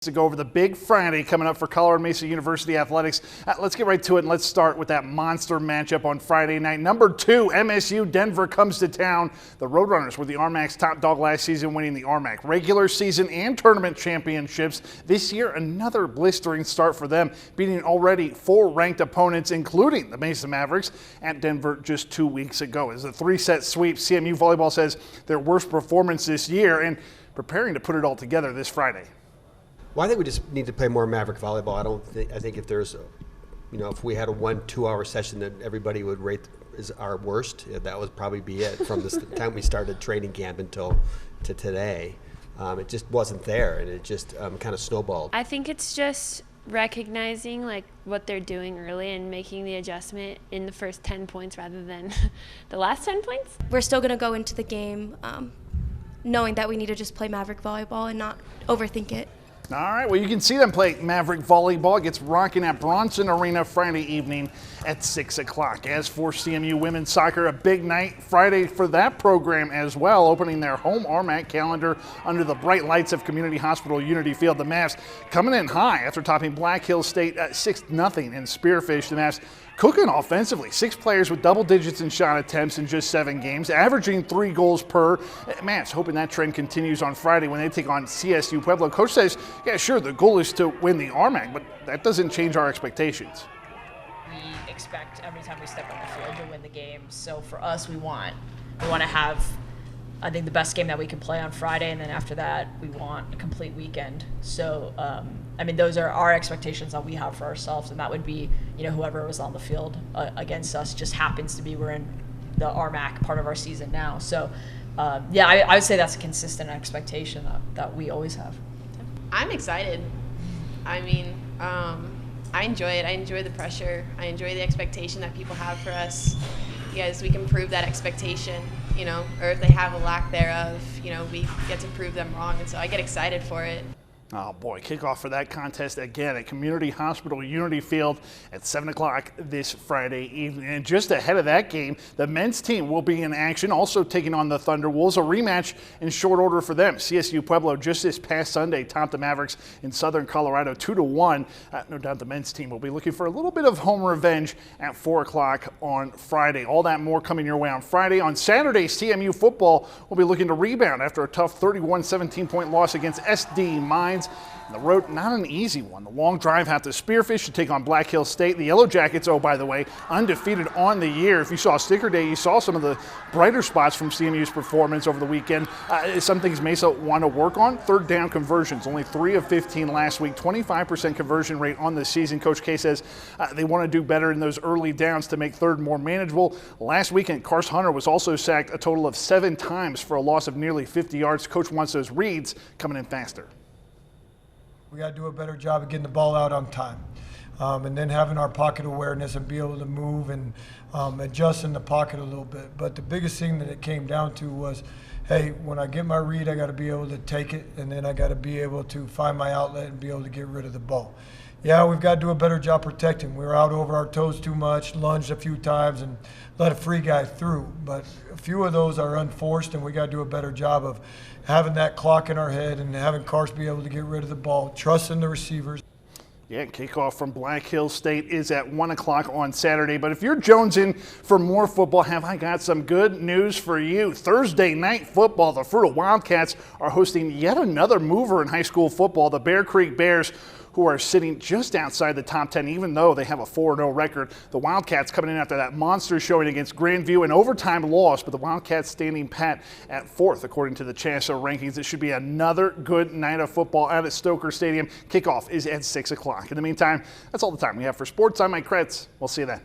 To go over the big Friday coming up for Colorado Mesa University Athletics. Let's get right to it, and let's start with that monster matchup on Friday night. Number 2, MSU Denver comes to town. The Roadrunners were the RMAC's top dog last season, winning the RMAC regular season and tournament championships. This year, another blistering start for them, beating already 4 ranked opponents, including the Mesa Mavericks at Denver just 2 weeks ago. As a 3-set sweep, CMU Volleyball says their worst performance this year and preparing to put it all together this Friday. Well, I think we just need to play more Maverick volleyball. I think if there's, if we had a 1-2 hour session that everybody would rate as our worst, that would probably be it from the time we started training camp until to today. It just wasn't there, and it just kind of snowballed. I think it's just recognizing what they're doing early and making the adjustment in the first 10 points rather than the last 10 points. We're still going to go into the game knowing that we need to just play Maverick volleyball and not overthink it. All right, well, you can see them play Maverick volleyball. It gets rocking at Bronson Arena Friday evening at 6 o'clock. As for CMU women's soccer, a big night Friday for that program as well, opening their home RMAC calendar under the bright lights of Community Hospital Unity Field. The Mavs coming in high after topping Black Hills State 6-0 in Spearfish. The Mavs cooking offensively. 6 players with double digits in shot attempts in just 7 games, averaging 3 goals per match. Hoping that trend continues on Friday when they take on CSU Pueblo. Coach says, yeah, sure, the goal is to win the RMAC, but that doesn't change our expectations. We expect every time we step on the field to win the game. So for us, we want to have, I think, the best game that we can play on Friday, and then after that, we want a complete weekend. So, those are our expectations that we have for ourselves, and that would be, whoever was on the field against us just happens to be, we're in the RMAC part of our season now. So, I would say that's a consistent expectation that we always have. I'm excited. I enjoy it. I enjoy the pressure. I enjoy the expectation that people have for us. Because we can prove that expectation, or if they have a lack thereof, we get to prove them wrong. And so I get excited for it. Oh boy, kickoff for that contest again at Community Hospital Unity Field at 7 o'clock this Friday evening. And just ahead of that game, the men's team will be in action, also taking on the Thunder Wolves. A rematch in short order for them. CSU Pueblo just this past Sunday topped the Mavericks in Southern Colorado 2-1. No doubt the men's team will be looking for a little bit of home revenge at 4 o'clock on Friday. All that more coming your way on Friday. On Saturday, CMU football will be looking to rebound after a tough 31-17 point loss against SD Mines. And the road, not an easy one. The long drive out to Spearfish to take on Black Hills State. The Yellow Jackets, by the way, undefeated on the year. If you saw Sticker Day, you saw some of the brighter spots from CMU's performance over the weekend. Some things Mesa want to work on. Third down conversions, only 3 of 15 last week, 25% conversion rate on the season. Coach K says they want to do better in those early downs to make third more manageable. Last weekend, Carson Hunter was also sacked a total of 7 times for a loss of nearly 50 yards. Coach wants those reads coming in faster. We got to do a better job of getting the ball out on time, and then having our pocket awareness and be able to move and adjust in the pocket a little bit. But the biggest thing that it came down to was, hey, when I get my read, I got to be able to take it, and then I got to be able to find my outlet and be able to get rid of the ball. Yeah, we've got to do a better job protecting. We were out over our toes too much, lunged a few times, and let a free guy through. But a few of those are unforced, and we got to do a better job of having that clock in our head and having Cars be able to get rid of the ball, trusting the receivers. Yeah, kickoff from Black Hills State is at 1 o'clock on Saturday. But if you're jonesing for more football, have I got some good news for you. Thursday night football, the Fruita Wildcats are hosting yet another mover in high school football, the Bear Creek Bears, who are sitting just outside the top 10, even though they have a 4-0 record. The Wildcats coming in after that monster showing against Grandview, an overtime loss, but the Wildcats standing pat at 4th, according to the Chasso rankings. It should be another good night of football out at Stoker Stadium. Kickoff is at 6 o'clock. In the meantime, that's all the time we have for sports. I'm Mike Kretz. We'll see you then.